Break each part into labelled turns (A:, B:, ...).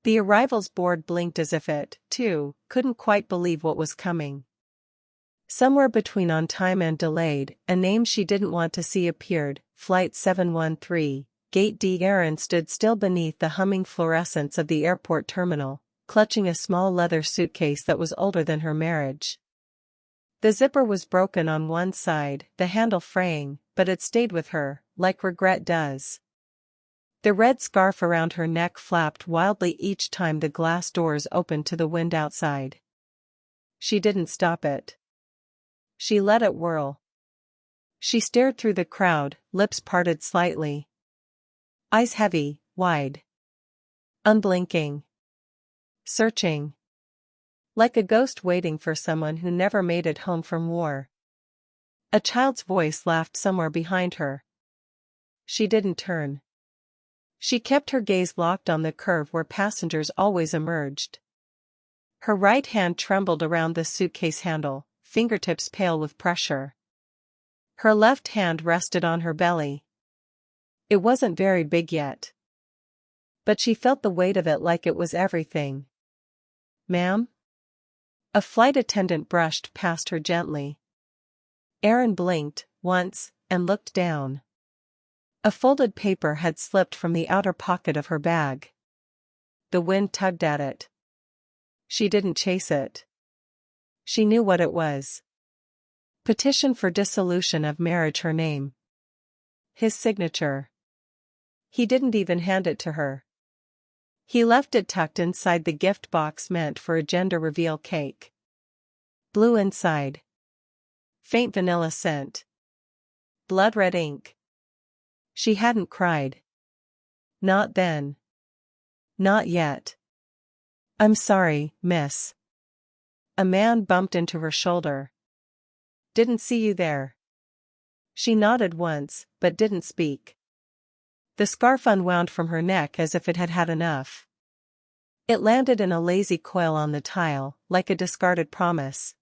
A: The arrivals board blinked as if it, too, couldn't quite believe what was coming. Somewhere between on time and delayed, a name she didn't want to see appeared, Flight 713, Gate D. Erin stood still beneath the humming fluorescence of the airport terminal, clutching a small leather suitcase that was older than her marriage. The zipper was broken on one side, the handle fraying, but it stayed with her, like regret does. The red scarf around her neck flapped wildly each time the glass doors opened to the wind outside. She didn't stop it. She let it whirl. She stared through the crowd, lips parted slightly. Eyes heavy, wide. Unblinking. Searching. Like a ghost waiting for someone who never made it home from war. A child's voice laughed somewhere behind her. She didn't turn. She kept her gaze locked on the curve where passengers always emerged. Her right hand trembled around the suitcase handle, fingertips pale with pressure. Her left hand rested on her belly. It wasn't very big yet. But she felt the weight of it like it was everything. "Ma'am?" A flight attendant brushed past her gently. Erin blinked, once, and looked down. A folded paper had slipped from the outer pocket of her bag. The wind tugged at it. She didn't chase it. She knew what it was. Petition for dissolution of marriage, her name. His signature. He didn't even hand it to her. He left it tucked inside the gift box meant for a gender reveal cake. Blue inside. Faint vanilla scent. Blood red ink. She hadn't cried. Not then. Not yet. "I'm sorry, miss." A man bumped into her shoulder. "Didn't see you there." She nodded once, but didn't speak. The scarf unwound from her neck as if it had had enough. It landed in a lazy coil on the tile, like a discarded promise.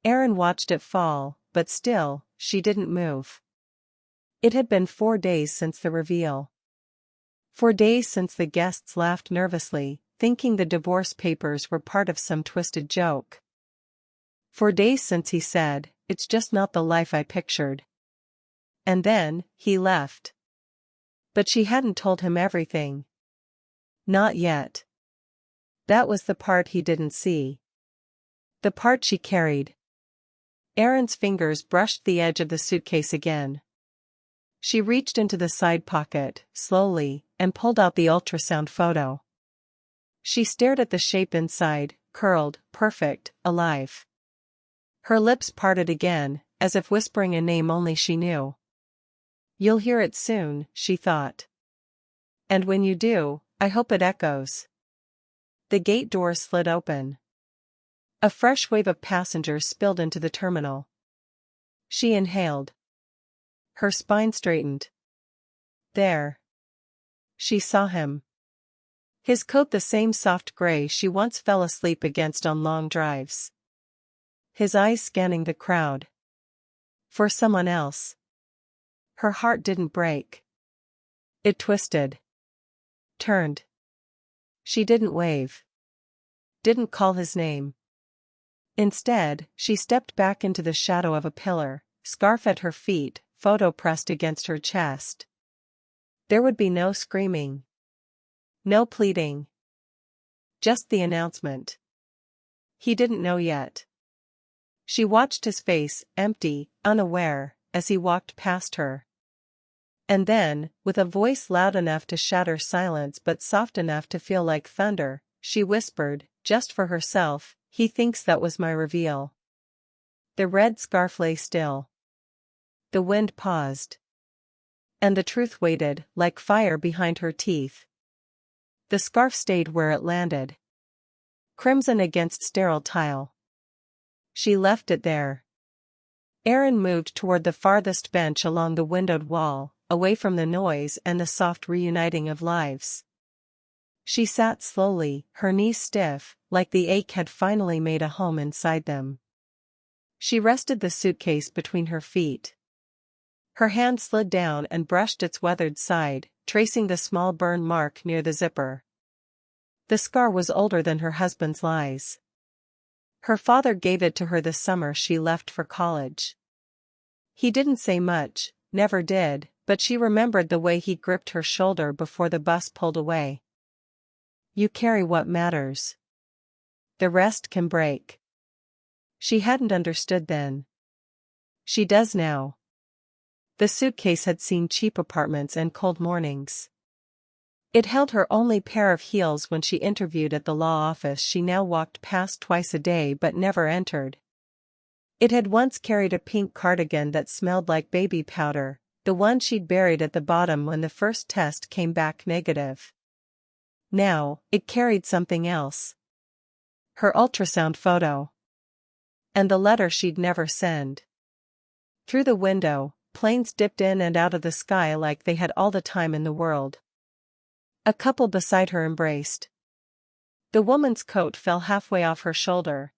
A: Erin watched it fall, but still, she didn't move. It had been 4 days since the reveal. 4 days since the guests laughed nervously, thinking the divorce papers were part of some twisted joke. 4 days since he said, "It's just not the life I pictured." And then, he left. But she hadn't told him everything. Not yet. That was the part he didn't see. The part she carried. Erin's fingers brushed the edge of the suitcase again. She reached into the side pocket, slowly, and pulled out the ultrasound photo. She stared at the shape inside, curled, perfect, alive. Her lips parted again, as if whispering a name only she knew. "You'll hear it soon," she thought. "And when you do, I hope it echoes." The gate door slid open. A fresh wave of passengers spilled into the terminal. She inhaled. Her spine straightened. There. She saw him. His coat the same soft gray she once fell asleep against on long drives. His eyes scanning the crowd. For someone else. Her heart didn't break. It twisted. Turned. She didn't wave. Didn't call his name. Instead, she stepped back into the shadow of a pillar, scarf at her feet, photo pressed against her chest. There would be no screaming. No pleading. Just the announcement. He didn't know yet. She watched his face, empty, unaware, as he walked past her. And then, with a voice loud enough to shatter silence but soft enough to feel like thunder, she whispered, just for herself, "He thinks that was my reveal." The red scarf lay still. The wind paused. And the truth waited, like fire behind her teeth. The scarf stayed where it landed. Crimson against sterile tile. She left it there. Erin moved toward the farthest bench along the windowed wall, away from the noise and the soft reuniting of lives. She sat slowly, her knees stiff, like the ache had finally made a home inside them. She rested the suitcase between her feet. Her hand slid down and brushed its weathered side, tracing the small burn mark near the zipper. The scar was older than her husband's lies. Her father gave it to her the summer she left for college. He didn't say much, never did, but she remembered the way he gripped her shoulder before the bus pulled away. You carry what matters. The rest can break. She hadn't understood then. She does now. The suitcase had seen cheap apartments and cold mornings. It held her only pair of heels when she interviewed at the law office she now walked past twice a day but never entered. It had once carried a pink cardigan that smelled like baby powder, the one she'd buried at the bottom when the first test came back negative. Now, it carried something else. Her ultrasound photo. And the letter she'd never send. Through the window, planes dipped in and out of the sky like they had all the time in the world. A couple beside her embraced. The woman's coat fell halfway off her shoulder.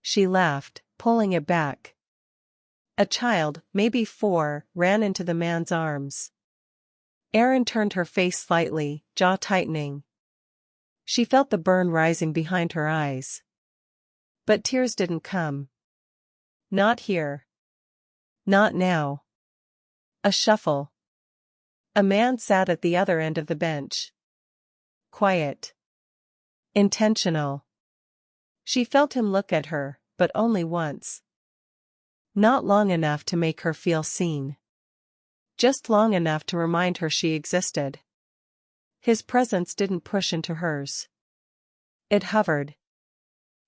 A: She laughed, pulling it back. A child, maybe 4, ran into the man's arms. Erin turned her face slightly, jaw tightening. She felt the burn rising behind her eyes. But tears didn't come. Not here. Not now. A shuffle. A man sat at the other end of the bench. Quiet. Intentional. She felt him look at her, but only once. Not long enough to make her feel seen. Just long enough to remind her she existed. His presence didn't push into hers. It hovered.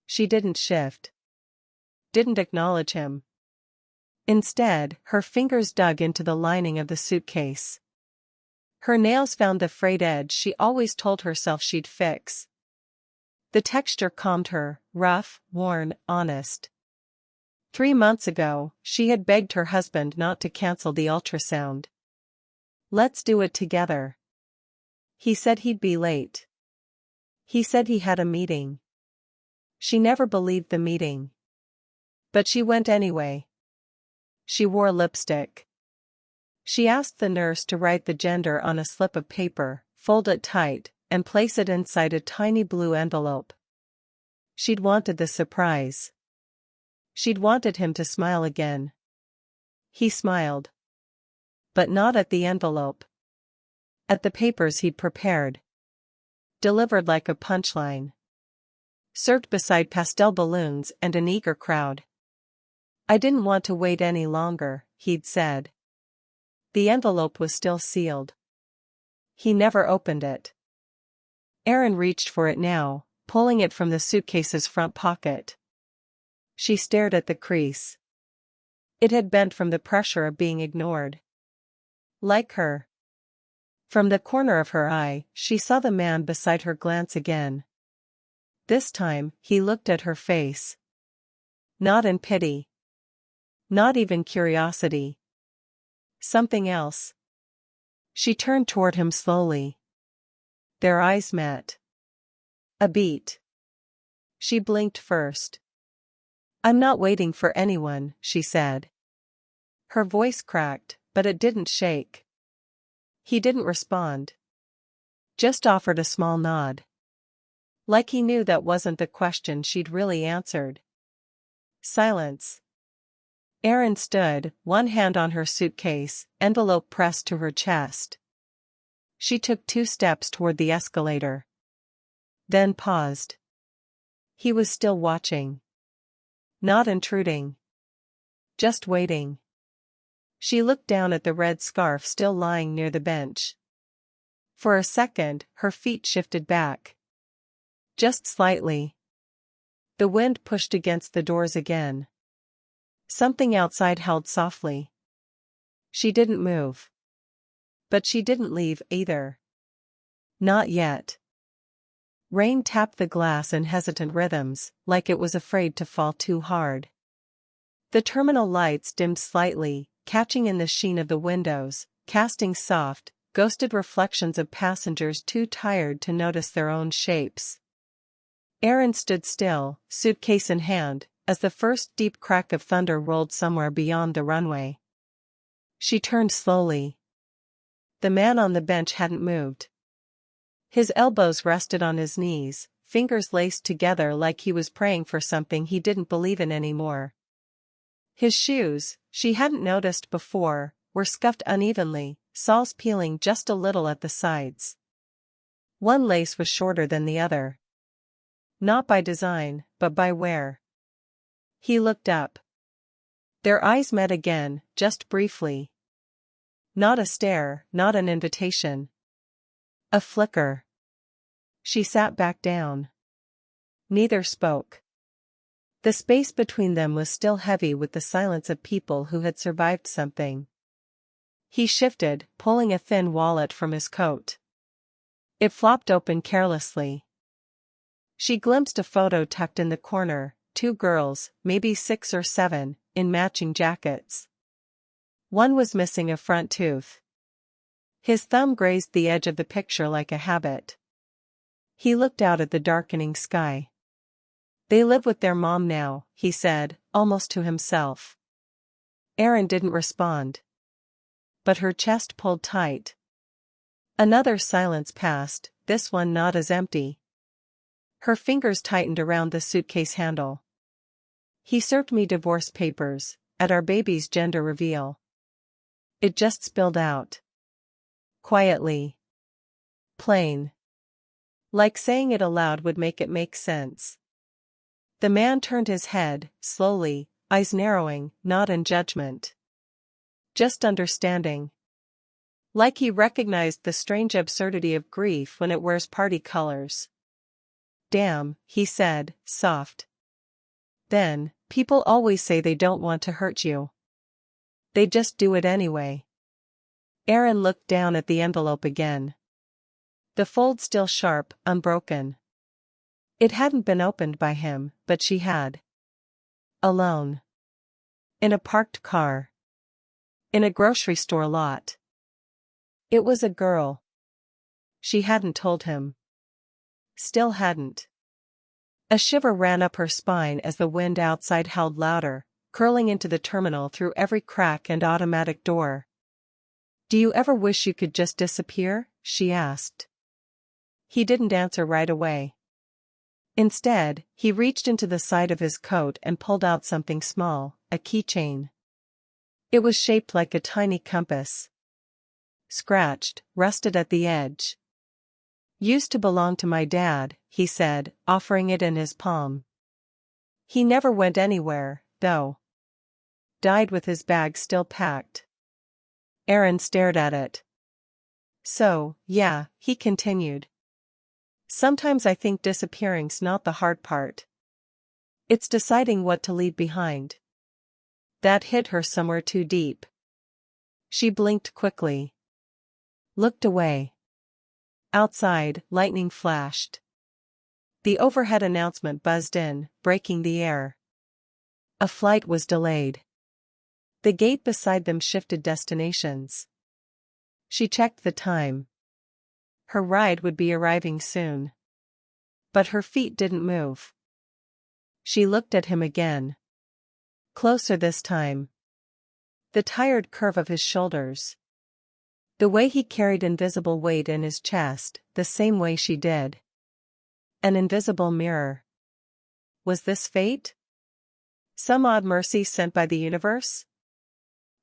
A: She didn't shift. Didn't acknowledge him. Instead, her fingers dug into the lining of the suitcase. Her nails found the frayed edge she always told herself she'd fix. The texture calmed her, rough, worn, honest. 3 months ago, she had begged her husband not to cancel the ultrasound. Let's do it together. He said he'd be late. He said he had a meeting. She never believed the meeting. But she went anyway. She wore lipstick. She asked the nurse to write the gender on a slip of paper, fold it tight, and place it inside a tiny blue envelope. She'd wanted the surprise. She'd wanted him to smile again. He smiled. But not at the envelope. At the papers he'd prepared. Delivered like a punchline. Served beside pastel balloons and an eager crowd. I didn't want to wait any longer, he'd said. The envelope was still sealed. He never opened it. Erin reached for it now, pulling it from the suitcase's front pocket. She stared at the crease. It had bent from the pressure of being ignored. Like her. From the corner of her eye, she saw the man beside her glance again. This time, he looked at her face. Not in pity. Not even curiosity. Something else. She turned toward him slowly. Their eyes met. A beat. She blinked first. I'm not waiting for anyone, she said. Her voice cracked, but it didn't shake. He didn't respond. Just offered a small nod. Like he knew that wasn't the question she'd really answered. Silence. Erin stood, one hand on her suitcase, envelope pressed to her chest. She took 2 steps toward the escalator. Then paused. He was still watching. Not intruding. Just waiting. She looked down at the red scarf still lying near the bench. For a second, her feet shifted back. Just slightly. The wind pushed against the doors again. Something outside howled softly. She didn't move. But she didn't leave either. Not yet. Rain tapped the glass in hesitant rhythms, like it was afraid to fall too hard. The terminal lights dimmed slightly, catching in the sheen of the windows, casting soft, ghosted reflections of passengers too tired to notice their own shapes. Erin stood still, suitcase in hand, as the first deep crack of thunder rolled somewhere beyond the runway. She turned slowly. The man on the bench hadn't moved. His elbows rested on his knees, fingers laced together like he was praying for something he didn't believe in anymore. His shoes, she hadn't noticed before, were scuffed unevenly, soles peeling just a little at the sides. One lace was shorter than the other. Not by design, but by wear. He looked up. Their eyes met again, just briefly. Not a stare, not an invitation. A flicker. She sat back down. Neither spoke. The space between them was still heavy with the silence of people who had survived something. He shifted, pulling a thin wallet from his coat. It flopped open carelessly. She glimpsed a photo tucked in the corner, two girls, maybe 6 or 7, in matching jackets. One was missing a front tooth. His thumb grazed the edge of the picture like a habit. He looked out at the darkening sky. They live with their mom now, he said, almost to himself. Erin didn't respond. But her chest pulled tight. Another silence passed, this one not as empty. Her fingers tightened around the suitcase handle. He served me divorce papers, at our baby's gender reveal. It just spilled out. Quietly. Plain. Like saying it aloud would make it make sense. The man turned his head, slowly, eyes narrowing, not in judgment. Just understanding. Like he recognized the strange absurdity of grief when it wears party colors. Damn, he said, soft. Then, people always say they don't want to hurt you. They just do it anyway. Erin looked down at the envelope again. The fold still sharp, unbroken. It hadn't been opened by him, but she had. Alone. In a parked car. In a grocery store lot. It was a girl. She hadn't told him. Still hadn't. A shiver ran up her spine as the wind outside howled louder, curling into the terminal through every crack and automatic door. "Do you ever wish you could just disappear?" she asked. He didn't answer right away. Instead, he reached into the side of his coat and pulled out something small, a keychain. It was shaped like a tiny compass. Scratched, rusted at the edge. "Used to belong to my dad," he said, offering it in his palm. "He never went anywhere, though. Died with his bag still packed." Erin stared at it. "So, yeah," he continued. "Sometimes I think disappearing's not the hard part. It's deciding what to leave behind." That hit her somewhere too deep. She blinked quickly. Looked away. Outside, lightning flashed. The overhead announcement buzzed in, breaking the air. A flight was delayed. The gate beside them shifted destinations. She checked the time. Her ride would be arriving soon. But her feet didn't move. She looked at him again. Closer this time. The tired curve of his shoulders. The way he carried invisible weight in his chest, the same way she did. An invisible mirror. Was this fate? Some odd mercy sent by the universe?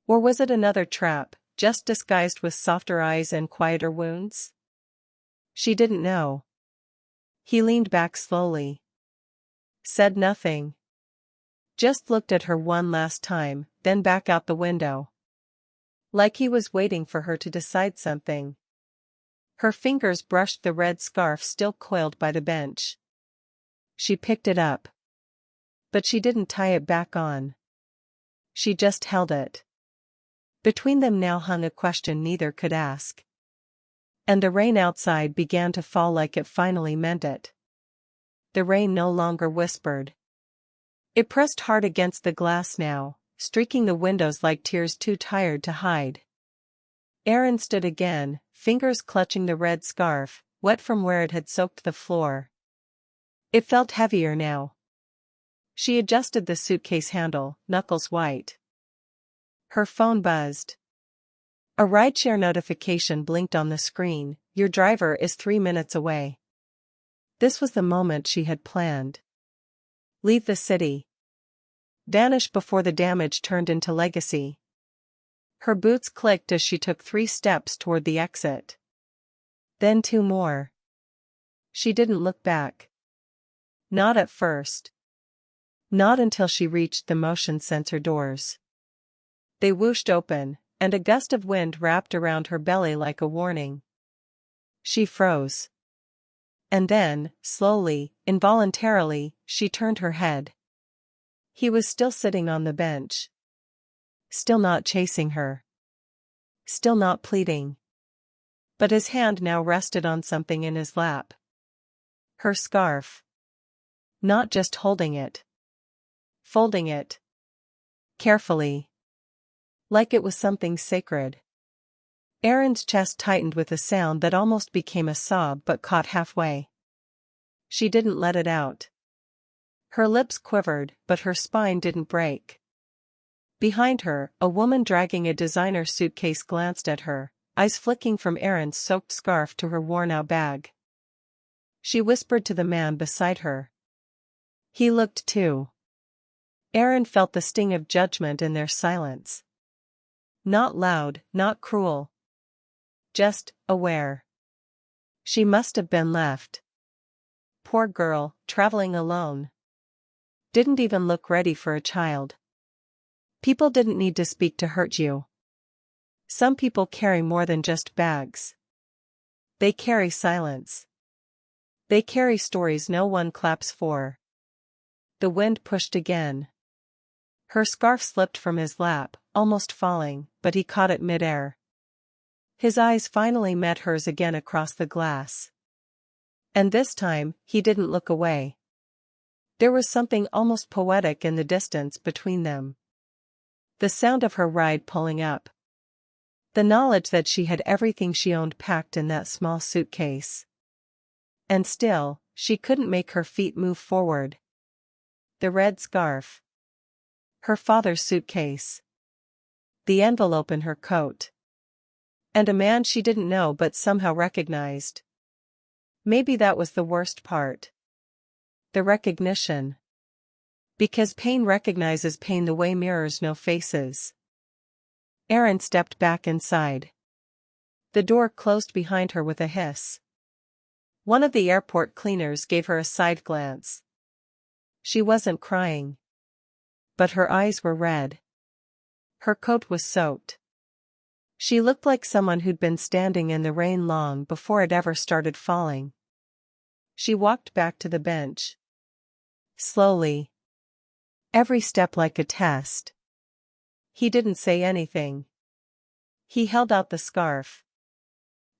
A: Or was it another trap, just disguised with softer eyes and quieter wounds? She didn't know. He leaned back slowly. Said nothing. Just looked at her one last time, then back out the window. Like he was waiting for her to decide something. Her fingers brushed the red scarf still coiled by the bench. She picked it up. But she didn't tie it back on. She just held it. Between them now hung a question neither could ask. And the rain outside began to fall like it finally meant it. The rain no longer whispered. It pressed hard against the glass now, streaking the windows like tears too tired to hide. Erin stood again, fingers clutching the red scarf, wet from where it had soaked the floor. It felt heavier now. She adjusted the suitcase handle, knuckles white. Her phone buzzed. A rideshare notification blinked on the screen, Your driver is 3 minutes away. This was the moment she had planned. Leave the city. Vanish before the damage turned into legacy. Her boots clicked as she took 3 steps toward the exit. Then 2 more. She didn't look back. Not at first. Not until she reached the motion sensor doors. They whooshed open, and a gust of wind wrapped around her belly like a warning. She froze. And then, slowly, involuntarily, she turned her head. He was still sitting on the bench. Still not chasing her. Still not pleading. But his hand now rested on something in his lap. Her scarf. Not just holding it. Folding it. Carefully. Like it was something sacred. Erin's chest tightened with a sound that almost became a sob but caught halfway. She didn't let it out. Her lips quivered, but her spine didn't break. Behind her, a woman dragging a designer suitcase glanced at her, eyes flicking from Erin's soaked scarf to her worn-out bag. She whispered to the man beside her. He looked too. Erin felt the sting of judgment in their silence. Not loud, not cruel. Just aware. She must have been left. Poor girl, traveling alone. Didn't even look ready for a child. People didn't need to speak to hurt you. Some people carry more than just bags. They carry silence. They carry stories no one claps for. The wind pushed again. Her scarf slipped from his lap, almost falling, but he caught it mid-air. His eyes finally met hers again across the glass. And this time, he didn't look away. There was something almost poetic in the distance between them. The sound of her ride pulling up. The knowledge that she had everything she owned packed in that small suitcase. And still, she couldn't make her feet move forward. The red scarf. Her father's suitcase. The envelope in her coat. And a man she didn't know but somehow recognized. Maybe that was the worst part. The recognition. Because pain recognizes pain the way mirrors know faces. Erin stepped back inside. The door closed behind her with a hiss. One of the airport cleaners gave her a side glance. She wasn't crying. But her eyes were red. Her coat was soaked. She looked like someone who'd been standing in the rain long before it ever started falling. She walked back to the bench. Slowly. Every step like a test. He didn't say anything. He held out the scarf.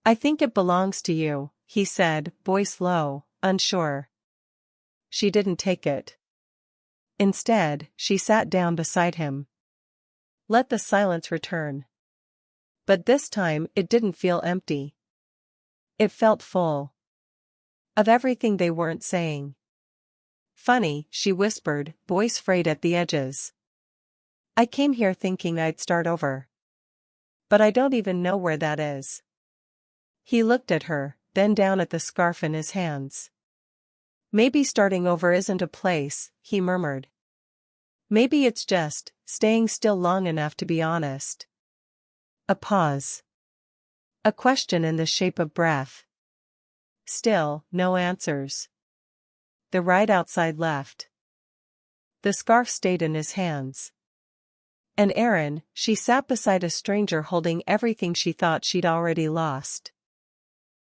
A: I think it belongs to you, he said, voice low, unsure. She didn't take it. Instead, she sat down beside him. Let the silence return. But this time it didn't feel empty. It felt full. Of everything they weren't saying. Funny, she whispered, voice frayed at the edges. I came here thinking I'd start over. But I don't even know where that is. He looked at her, then down at the scarf in his hands. Maybe starting over isn't a place, he murmured. Maybe it's just staying still long enough to be honest. A pause. A question in the shape of breath. Still, no answers. The ride outside left. The scarf stayed in his hands. And Erin, she sat beside a stranger holding everything she thought she'd already lost.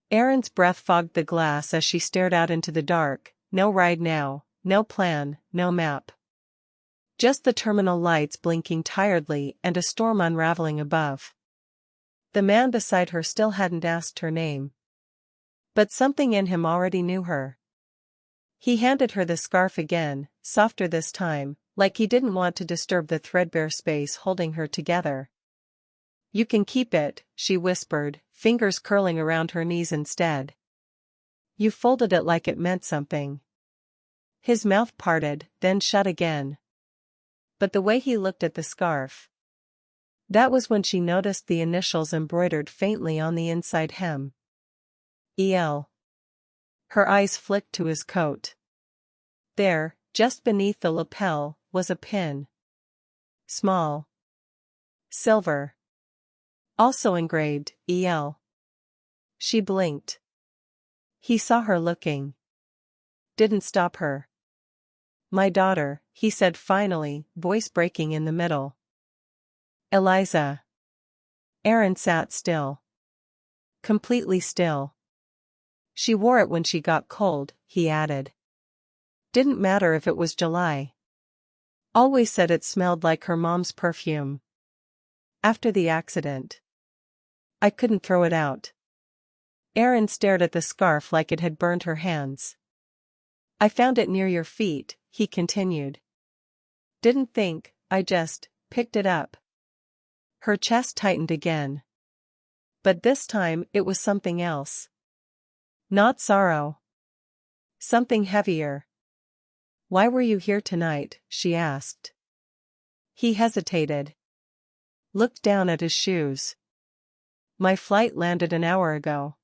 A: Erin's breath fogged the glass as she stared out into the dark, no ride now, no plan, no map. Just the terminal lights blinking tiredly and a storm unraveling above. The man beside her still hadn't asked her name. But something in him already knew her. He handed her the scarf again, softer this time, like he didn't want to disturb the threadbare space holding her together. You can keep it, she whispered, fingers curling around her knees instead. You folded it like it meant something. His mouth parted, then shut again. But the way he looked at the scarf. That was when she noticed the initials embroidered faintly on the inside hem. EL. Her eyes flicked to his coat. There, just beneath the lapel, was a pin. Small. Silver. Also engraved, EL. She blinked. He saw her looking. Didn't stop her. My daughter, he said finally, voice breaking in the middle. Eliza. Erin sat still. Completely still. She wore it when she got cold, he added. Didn't matter if it was July. Always said it smelled like her mom's perfume. After the accident. I couldn't throw it out. Erin stared at the scarf like it had burned her hands. I found it near your feet, he continued. Didn't think, I just picked it up. Her chest tightened again. But this time it was something else. Not sorrow. Something heavier. Why were you here tonight? She asked. He hesitated. Looked down at his shoes. My flight landed an hour ago.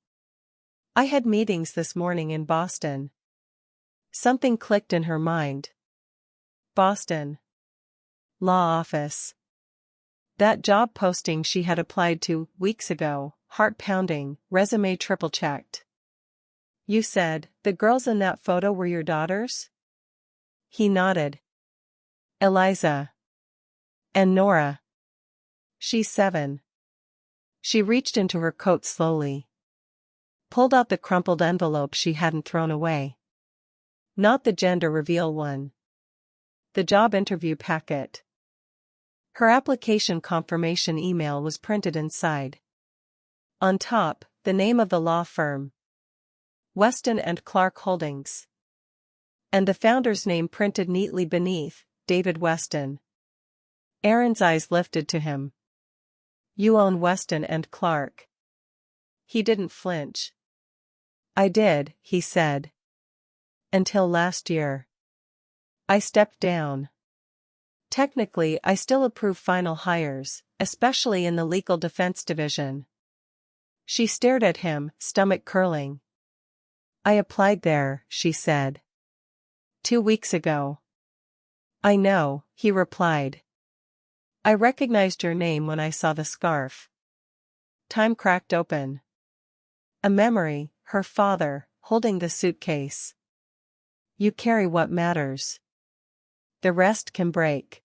A: I had meetings this morning in Boston. Something clicked in her mind. Boston. Law office. That job posting she had applied to weeks ago, heart-pounding, resume triple-checked. You said, the girls in that photo were your daughters? He nodded. Eliza. And Nora. She's 7. She reached into her coat slowly. Pulled out the crumpled envelope she hadn't thrown away. Not the gender reveal one. The job interview packet. Her application confirmation email was printed inside. On top, the name of the law firm. Weston and Clark Holdings. And the founder's name printed neatly beneath, David Weston. Erin's eyes lifted to him. You own Weston and Clark. He didn't flinch. I did, he said. Until last year. I stepped down. Technically, I still approve final hires, especially in the legal defense division. She stared at him, stomach curling. I applied there, she said. 2 weeks ago. I know, he replied. I recognized your name when I saw the scarf. Time cracked open. A memory, her father, holding the suitcase. You carry what matters. The rest can break.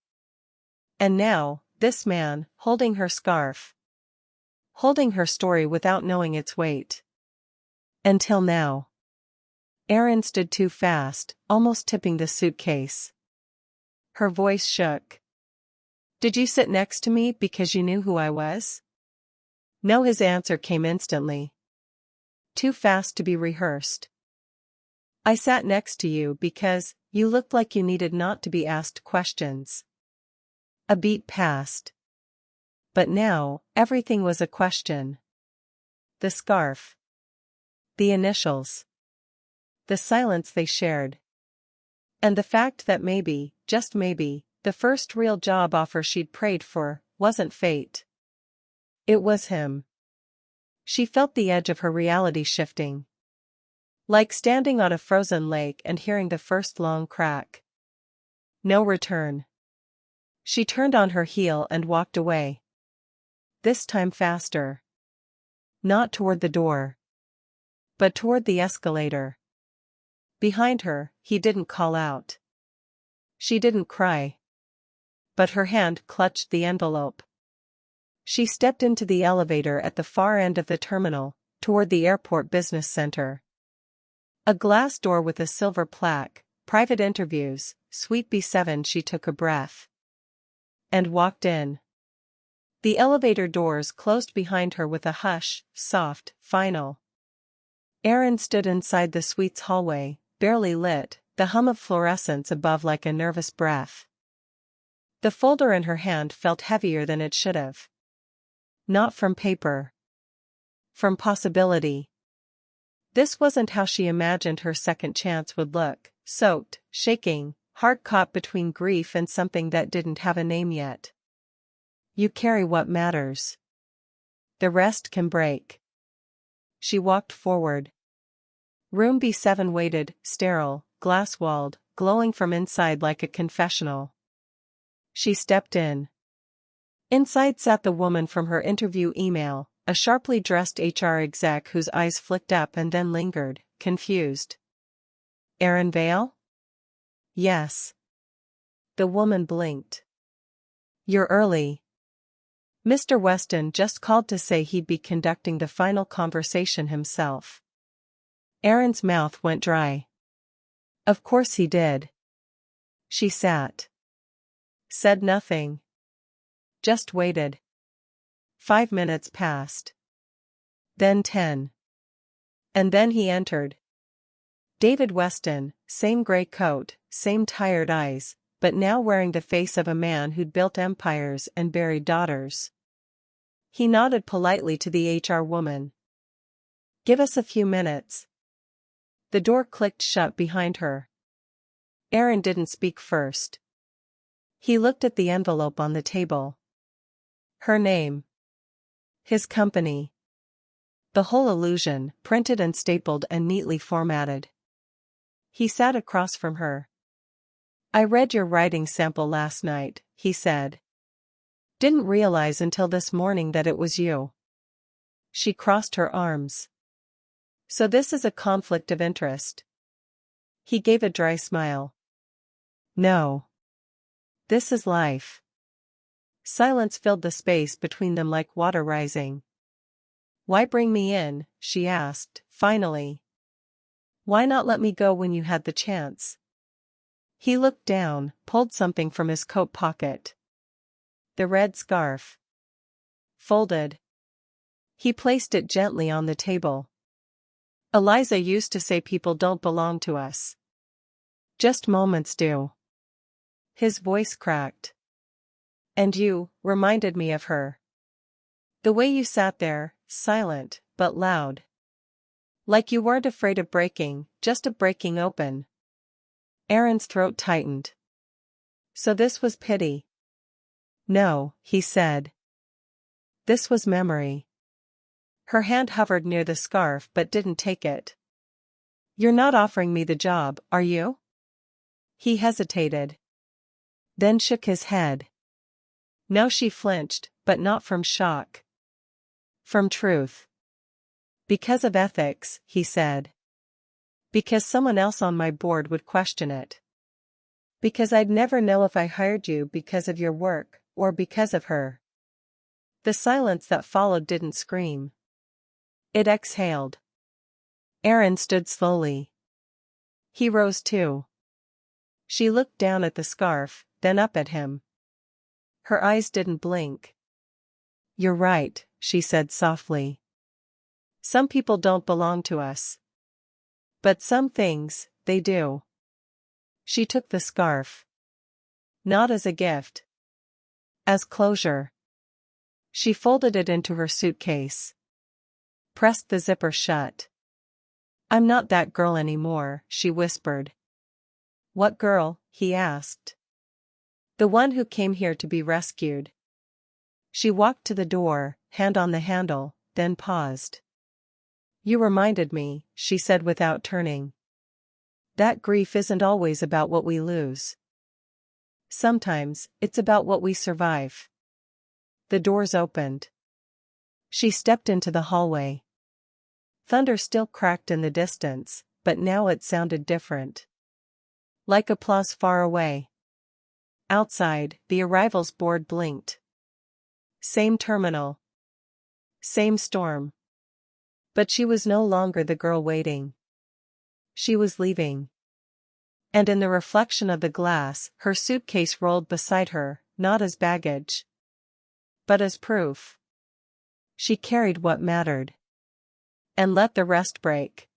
A: And now, this man, holding her scarf. Holding her story without knowing its weight. Until now. Erin stood too fast, almost tipping the suitcase. Her voice shook. Did you sit next to me because you knew who I was? No, his answer came instantly. Too fast to be rehearsed. I sat next to you because you looked like you needed not to be asked questions. A beat passed. But now, everything was a question. The scarf. The initials. The silence they shared. And the fact that maybe, just maybe, the first real job offer she'd prayed for, wasn't fate. It was him. She felt the edge of her reality shifting. Like standing on a frozen lake and hearing the first long crack. No return. She turned on her heel and walked away. This time faster. Not toward the door. But toward the escalator. Behind her, he didn't call out. She didn't cry. But her hand clutched the envelope. She stepped into the elevator at the far end of the terminal, toward the airport business center. A glass door with a silver plaque, private interviews, Suite B7. She took a breath. And walked in. The elevator doors closed behind her with a hush, soft, final. Erin stood inside the suite's hallway, barely lit, the hum of fluorescence above like a nervous breath. The folder in her hand felt heavier than it should have. Not from paper. From possibility. This wasn't how she imagined her second chance would look, soaked, shaking, heart caught between grief and something that didn't have a name yet. You carry what matters. The rest can break. She walked forward. Room B7 waited, sterile, glass-walled, glowing from inside like a confessional. She stepped in. Inside sat the woman from her interview email, a sharply dressed HR exec whose eyes flicked up and then lingered, confused. Erin Vale? Yes. The woman blinked. You're early. Mr. Weston just called to say he'd be conducting the final conversation himself. Erin's mouth went dry. Of course he did. She sat. Said nothing. Just waited. 5 minutes passed. Then 10. And then he entered. David Weston, same gray coat, same tired eyes, but now wearing the face of a man who'd built empires and buried daughters. He nodded politely to the HR woman. Give us a few minutes. The door clicked shut behind her. Erin didn't speak first. He looked at the envelope on the table. Her name. His company. The whole illusion, printed and stapled and neatly formatted. He sat across from her. I read your writing sample last night, he said. Didn't realize until this morning that it was you. She crossed her arms. So this is a conflict of interest. He gave a dry smile. No. This is life. Silence filled the space between them like water rising. Why bring me in? She asked, finally. Why not let me go when you had the chance? He looked down, pulled something from his coat pocket. The red scarf. Folded. He placed it gently on the table. Eliza used to say people don't belong to us. Just moments do. His voice cracked. And you reminded me of her. The way you sat there, silent, but loud. Like you weren't afraid of breaking, just of breaking open. Erin's throat tightened. So this was pity. No, he said. This was memory. Her hand hovered near the scarf but didn't take it. You're not offering me the job, are you? He hesitated. Then shook his head. Now she flinched, but not from shock. From truth. Because of ethics, he said. Because someone else on my board would question it. Because I'd never know if I hired you because of your work, or because of her. The silence that followed didn't scream. It exhaled. Erin stood slowly. He rose too. She looked down at the scarf, then up at him. Her eyes didn't blink. You're right, she said softly. Some people don't belong to us. But some things, they do. She took the scarf. Not as a gift. As closure. She folded it into her suitcase. Pressed the zipper shut. I'm not that girl anymore, she whispered. What girl? He asked. The one who came here to be rescued. She walked to the door, hand on the handle, then paused. You reminded me, she said without turning. That grief isn't always about what we lose. Sometimes, it's about what we survive. The doors opened. She stepped into the hallway. Thunder still cracked in the distance, but now it sounded different. Like applause far away. Outside, the arrivals board blinked. Same terminal. Same storm. But she was no longer the girl waiting. She was leaving. And in the reflection of the glass, her suitcase rolled beside her, not as baggage, but as proof. She carried what mattered. And let the rest break.